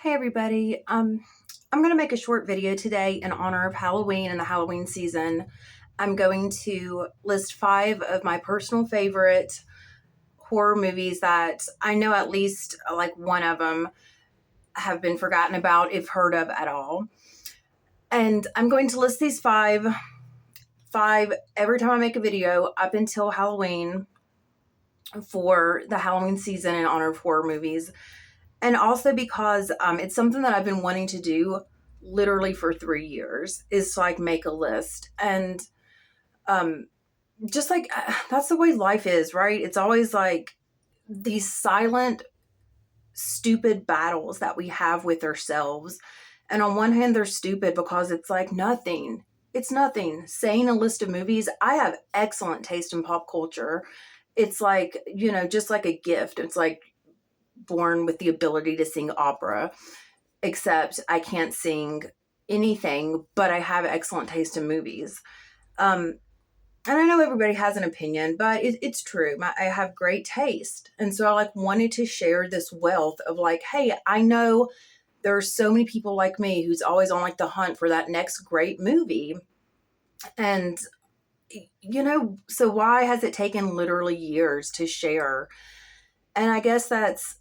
Hey everybody. I'm going to make a short video today in honor of Halloween and the Halloween season. I'm going to list 5 of my personal favorite horror movies that I know at least like one of them have been forgotten about, if heard of at all. And I'm going to list these five every time I make a video up until Halloween for the Halloween season in honor of horror movies. And also because it's something that I've been wanting to do literally for 3 years, is to like make a list. And um, just like that's the way life is, right? It's always like these silent, stupid battles that we have with ourselves. And on one hand, they're stupid because it's like nothing. It's nothing. Saying a list of movies, I have excellent taste in pop culture. It's like, just like a gift. It's like born with the ability to sing opera, except I can't sing anything, but I have excellent taste in movies. And I know everybody has an opinion, but it's true. I have great taste. And so I like wanted to share this wealth of like, hey, I know there are so many people like me who's always on like the hunt for that next great movie. And, so why has it taken literally years to share? And I guess that's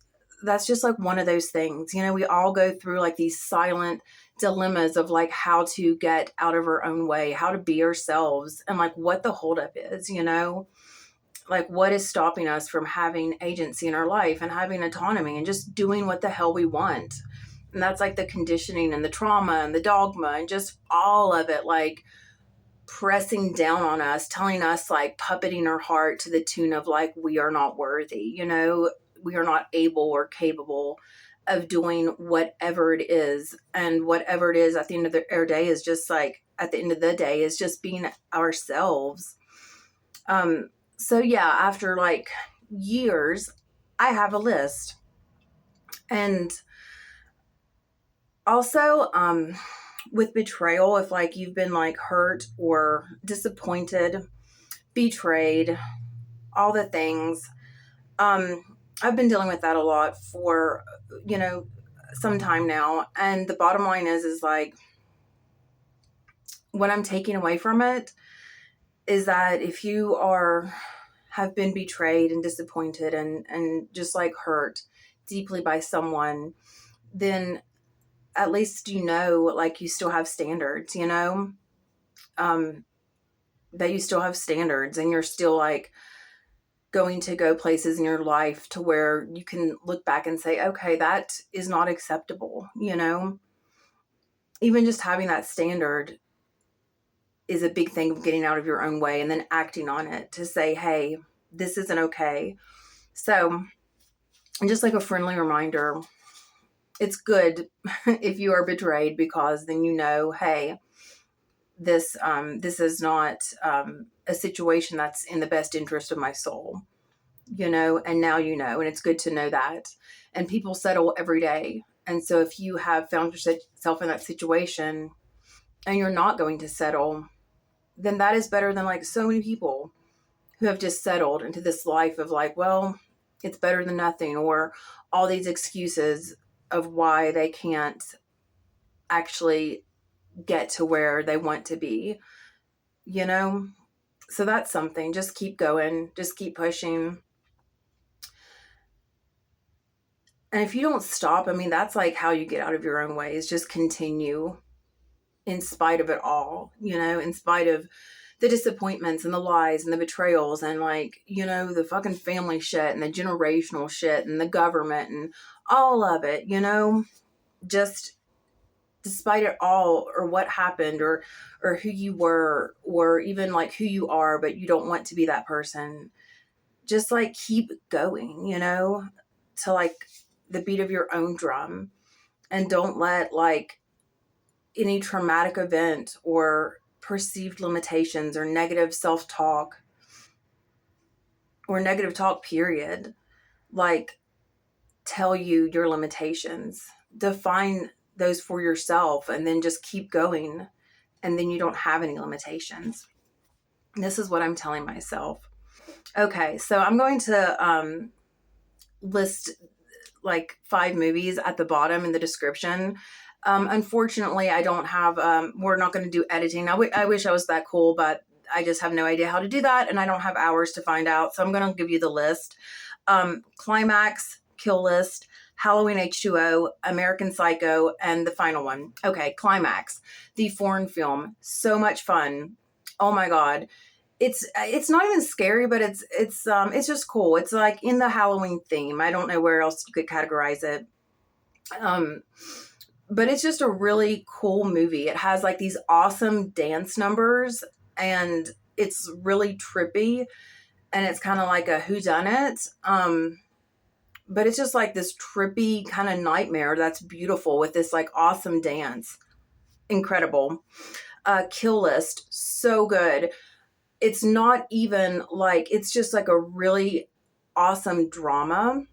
just like one of those things. We all go through like these silent dilemmas of like how to get out of our own way, how to be ourselves, and like what the holdup is. Like what is stopping us from having agency in our life and having autonomy and just doing what the hell we want. And that's like the conditioning and the trauma and the dogma and just all of it, like pressing down on us, telling us, like puppeting our heart to the tune of like we are not worthy, we are not able or capable of doing whatever it is. And whatever it is at the end of our day is just like, at the end of the day, is just being ourselves. So yeah, after like years, I have a list. And also, with betrayal, if like you've been like hurt or disappointed, betrayed, all the things, I've been dealing with that a lot for, some time now. And the bottom line is like, what I'm taking away from it is that if you have been betrayed and disappointed and just like hurt deeply by someone, then at least like you still have standards, that you still have standards and you're still like going to go places in your life to where you can look back and say, okay, that is not acceptable. Even just having that standard is a big thing of getting out of your own way and then acting on it to say, hey, this isn't okay. So, just like a friendly reminder, it's good if you are betrayed, because then hey, this is not a situation that's in the best interest of my soul, and now and it's good to know that. And people settle every day. And so if you have found yourself in that situation and you're not going to settle, then that is better than like so many people who have just settled into this life of like, well, it's better than nothing, or all these excuses of why they can't actually get to where they want to be, you know? So that's something. Just keep going, just keep pushing. And if you don't stop, I mean, that's like how you get out of your own way, is just continue in spite of it all, in spite of the disappointments and the lies and the betrayals and like, the fucking family shit and the generational shit and the government and all of it, just despite it all, or what happened, or who you were, or even like who you are, but you don't want to be that person. Just like keep going, to like the beat of your own drum, and don't let like any traumatic event or perceived limitations or negative self-talk or negative talk period like tell you your limitations. Define those for yourself and then just keep going, and then you don't have any limitations. This is what I'm telling myself. Okay, so I'm going to list like 5 movies at the bottom in the description. Unfortunately, I don't have, we're not going to do editing. I wish I was that cool, but I just have no idea how to do that, and I don't have hours to find out. So I'm going to give you the list. Climax, Kill List, Halloween H2O, American Psycho, and the final one. Okay, Climax, the foreign film. So much fun. Oh my God. It's not even scary, but it's just cool. It's like in the Halloween theme. I don't know where else you could categorize it. But it's just a really cool movie. It has like these awesome dance numbers, and it's really trippy, and it's kind of like a whodunit. But it's just like this trippy kind of nightmare that's beautiful with this like awesome dance. Incredible. Kill List, so good. It's not even like, it's just like a really awesome drama,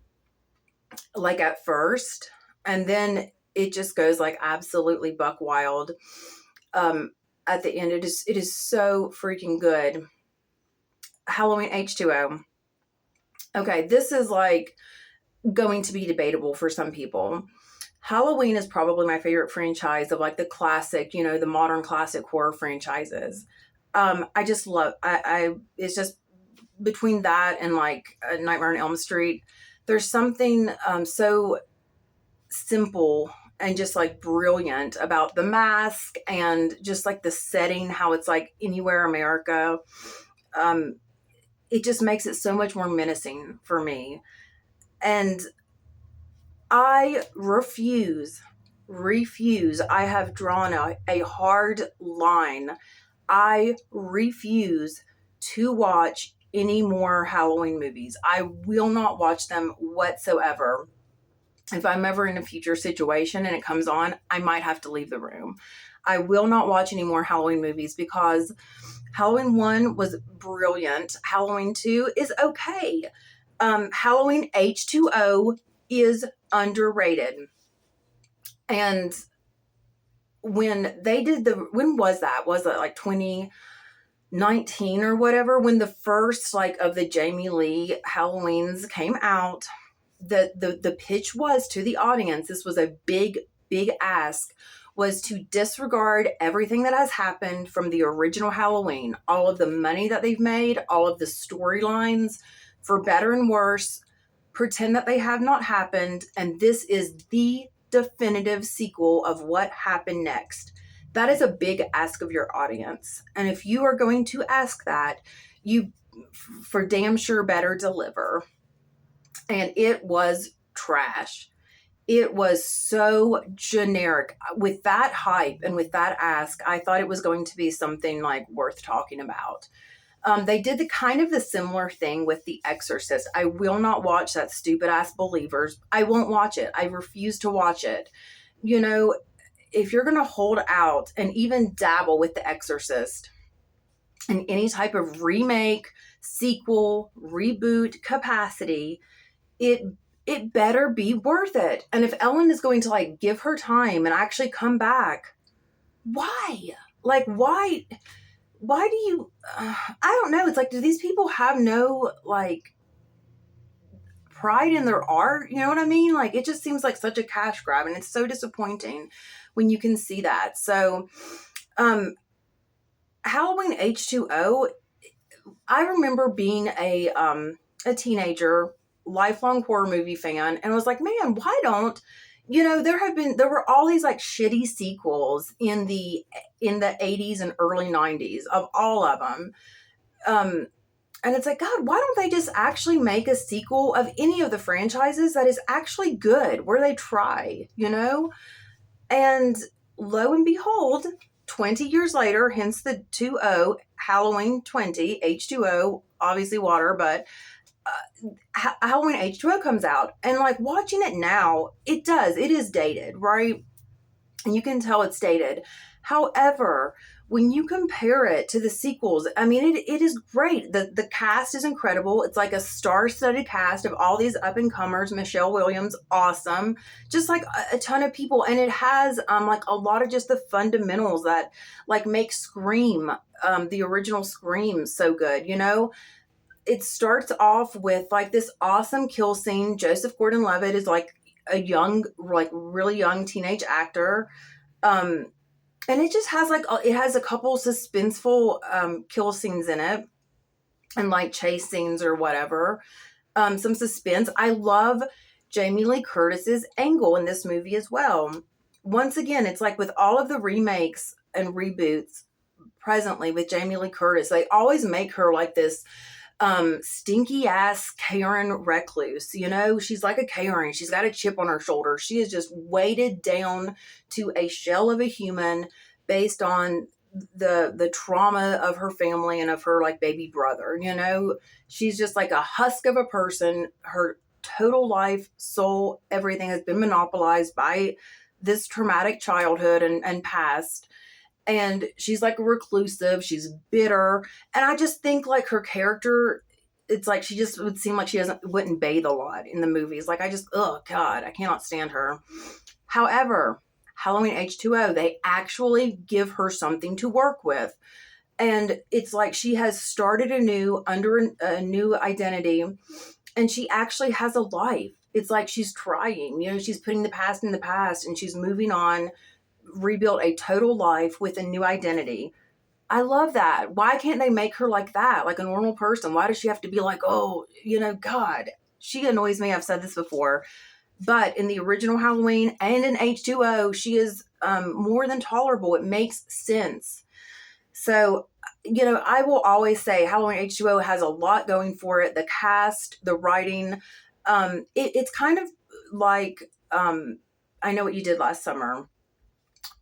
like at first, and then it just goes like absolutely buck wild. At the end, it is so freaking good. Halloween H2O. Okay, this is like going to be debatable for some people. Halloween is probably my favorite franchise of like the classic, the modern classic horror franchises. I just love, it's just between that and like Nightmare on Elm Street, there's something so simple and just like brilliant about the mask and just like the setting, how it's like anywhere America. It just makes it so much more menacing for me. And I refuse. I have drawn a hard line. I refuse to watch any more Halloween movies. I will not watch them whatsoever. If I'm ever in a future situation and it comes on, I might have to leave the room. I will not watch any more Halloween movies because Halloween 1 was brilliant. Halloween 2 is okay. Halloween H2O is underrated. And when they did when was that? Was it like 2019 or whatever? When the first like of the Jamie Lee Halloweens came out, the pitch was to the audience, this was a big ask, was to disregard everything that has happened from the original Halloween, all of the money that they've made, all of the storylines, for better and worse, pretend that they have not happened, and this is the definitive sequel of what happened next. That is a big ask of your audience. And if you are going to ask that, you for damn sure better deliver. And it was trash. It was so generic. With that hype and with that ask, I thought it was going to be something like worth talking about. They did the similar thing with The Exorcist. I will not watch that stupid ass Believers. I won't watch it. I refuse to watch it. If you're going to hold out and even dabble with The Exorcist in any type of remake, sequel, reboot capacity, it better be worth it. And if Ellen is going to like give her time and actually come back, why? Like, why do you, I don't know. It's like, do these people have no like pride in their art? You know what I mean? Like, it just seems like such a cash grab, and it's so disappointing when you can see that. So, Halloween H2O, I remember being a teenager, lifelong horror movie fan, and was like, man, why don't, there were all these like shitty sequels in the 80s and early 90s of all of them. And it's like, God, why don't they just actually make a sequel of any of the franchises that is actually good, where they try, And lo and behold, 20 years later, hence the 2-0, Halloween 20, H2O, obviously water, but Halloween H2O comes out, and like watching it now, it is dated, right? And you can tell it's dated. However, when you compare it to the sequels, I mean, it is great. The cast is incredible. It's like a star-studded cast of all these up-and-comers. Michelle Williams, awesome. Just like a ton of people. And it has like a lot of just the fundamentals that like make Scream, the original Scream, so good, It starts off with like this awesome kill scene. Joseph Gordon-Levitt is like a young, like really young teenage actor. Um, and it just has like, it has a couple suspenseful kill scenes in it, and like chase scenes or whatever. Some suspense. I love Jamie Lee Curtis's angle in this movie as well. Once again, it's like with all of the remakes and reboots presently with Jamie Lee Curtis, they always make her like this stinky ass Karen recluse. You know, she's like a Karen. She's got a chip on her shoulder. She is just weighted down to a shell of a human based on the trauma of her family and of her like baby brother. You know, she's just like a husk of a person. Her total life, soul, everything has been monopolized by this traumatic childhood and past. And she's like reclusive, she's bitter, and I just think like her character, it's like she just would seem like she wouldn't bathe a lot in the movies. Like I just, oh god, I cannot stand her. However, Halloween H2O, they actually give her something to work with, and it's like she has started anew under a new identity, and she actually has a life. It's like she's trying, you know, she's putting the past in the past and she's moving on, rebuilt a total life with a new identity. I love that. Why can't they make her like that, like a normal person? Why does she have to be like, oh, you know, God, she annoys me. I've said this before, but in the original Halloween and in H2O, she is more than tolerable. It makes sense. So, you know, I will always say Halloween H2O has a lot going for it. The cast, the writing, it's kind of like I Know What You Did Last Summer.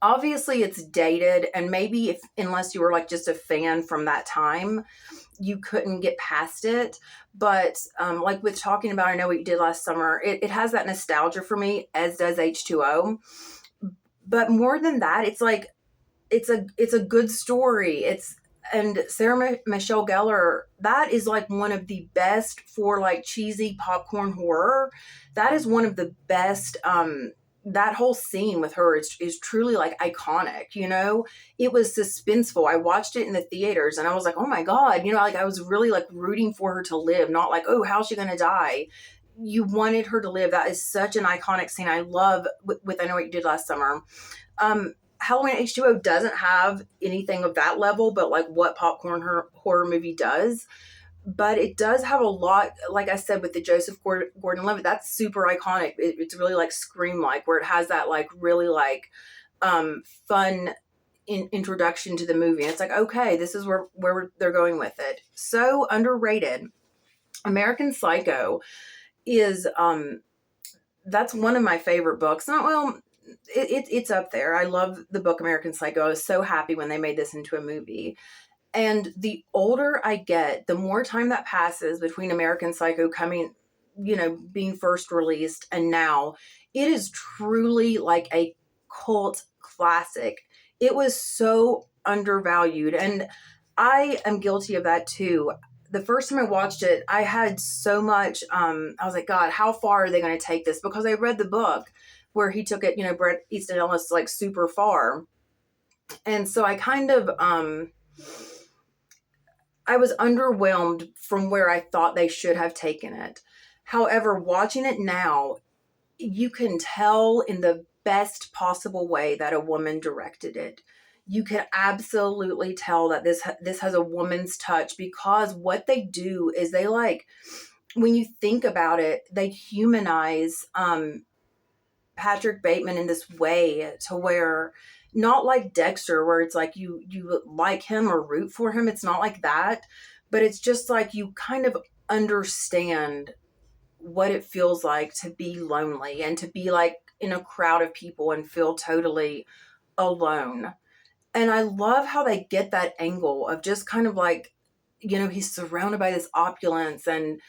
Obviously it's dated, and maybe if unless you were like just a fan from that time, you couldn't get past it. But like with talking about I Know What You Did Last Summer, it has that nostalgia for me, as does H2O. But more than that, it's like it's a good story. It's and Sarah Michelle Gellar, that is like one of the best for like cheesy popcorn horror. That is one of the best. That whole scene with her is truly like iconic. You know, it was suspenseful. I watched it in the theaters and I was like, oh my god, you know, like I was really like rooting for her to live, not like, oh, how's she gonna die? You wanted her to live. That is such an iconic scene. I love with I Know What You Did Last Summer. Halloween H2O doesn't have anything of that level, but like what popcorn horror movie does. But it does have a lot, like I said, with the Joseph Gordon-Levitt, that's super iconic. It's really like Scream-like, where it has that like really like fun introduction to the movie. And it's like, okay, this is where they're going with it. So underrated. American Psycho is that's one of my favorite books. Not well, it's up there. I love the book American Psycho. I was so happy when they made this into a movie. And the older I get, the more time that passes between American Psycho coming, you know, being first released and now, it is truly like a cult classic. It was so undervalued. And I am guilty of that too. The first time I watched it, I had so much, I was like, God, how far are they going to take this? Because I read the book where he took it, you know, Bret Easton Ellis, like super far. And so I kind of, I was underwhelmed from where I thought they should have taken it. However, watching it now, you can tell in the best possible way that a woman directed it. You can absolutely tell that this has a woman's touch, because what they do is they like, when you think about it, they humanize Patrick Bateman in this way to where, not like Dexter, where it's like you like him or root for him. It's not like that, but it's just like you kind of understand what it feels like to be lonely and to be like in a crowd of people and feel totally alone. And I love how they get that angle of just kind of like, you know, he's surrounded by this opulence, and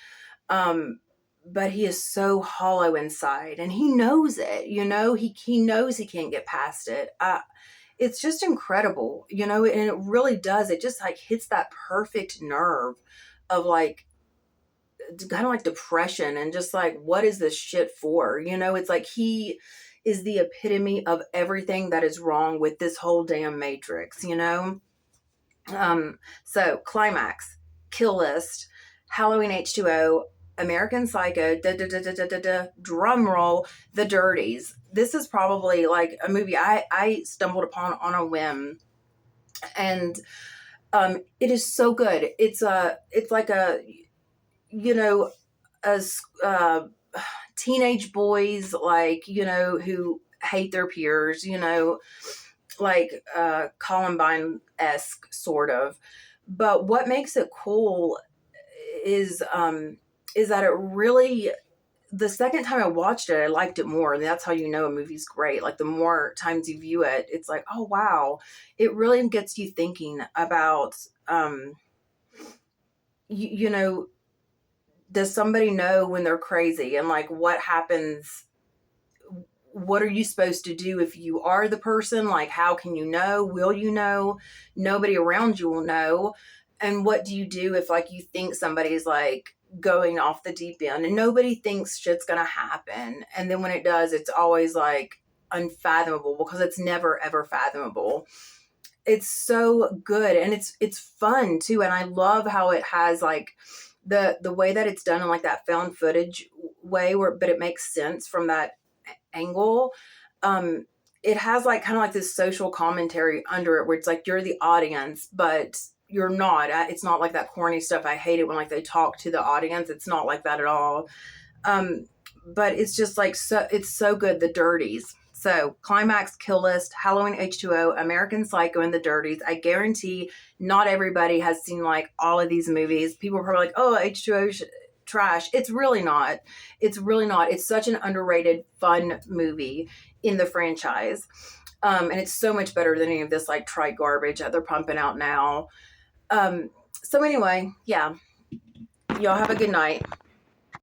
um but he is so hollow inside, and he knows it. You know, he knows he can't get past it. It's just incredible, you know, and it really does. It just like hits that perfect nerve of like kind of like depression and just like, what is this shit for? You know, it's like he is the epitome of everything that is wrong with this whole damn matrix, you know? So Climax, Kill List, Halloween H2O. American Psycho, drum roll, The Dirties. This is probably like a movie I stumbled upon on a whim, and it is so good. It's like a, you know, as teenage boys, like, who hate their peers, like Columbine-esque sort of. But what makes it cool is is that it really, the second time I watched it, I liked it more. And that's how you know a movie's great. Like the more times you view it, it's like, oh wow, it really gets you thinking about, you know, does somebody know when they're crazy, and like what happens, what are you supposed to do if you are the person? Like, how can you know? Will you know? Nobody around you will know. And what do you do if, like, you think somebody's like going off the deep end and nobody thinks shit's gonna happen? And then when it does, it's always like unfathomable, because it's never ever fathomable. It's so good, and it's fun too. And I love how it has like the way that it's done in like that found footage way, where but it makes sense from that angle. um it has like kind of like this social commentary under it, where it's like you're the audience, but you're not. It's not like that corny stuff. I hate it when like they talk to the audience. It's not like that at all. um but it's just like, so it's so good. The Dirties. So Climax, Kill List, Halloween H2O, American Psycho, and The Dirties. I guarantee not everybody has seen like all of these movies. People are probably like, oh, H2O trash. It's really not. It's really not. It's such an underrated, fun movie in the franchise. And it's so much better than any of this like trite garbage that they're pumping out now. So anyway, yeah, y'all have a good night.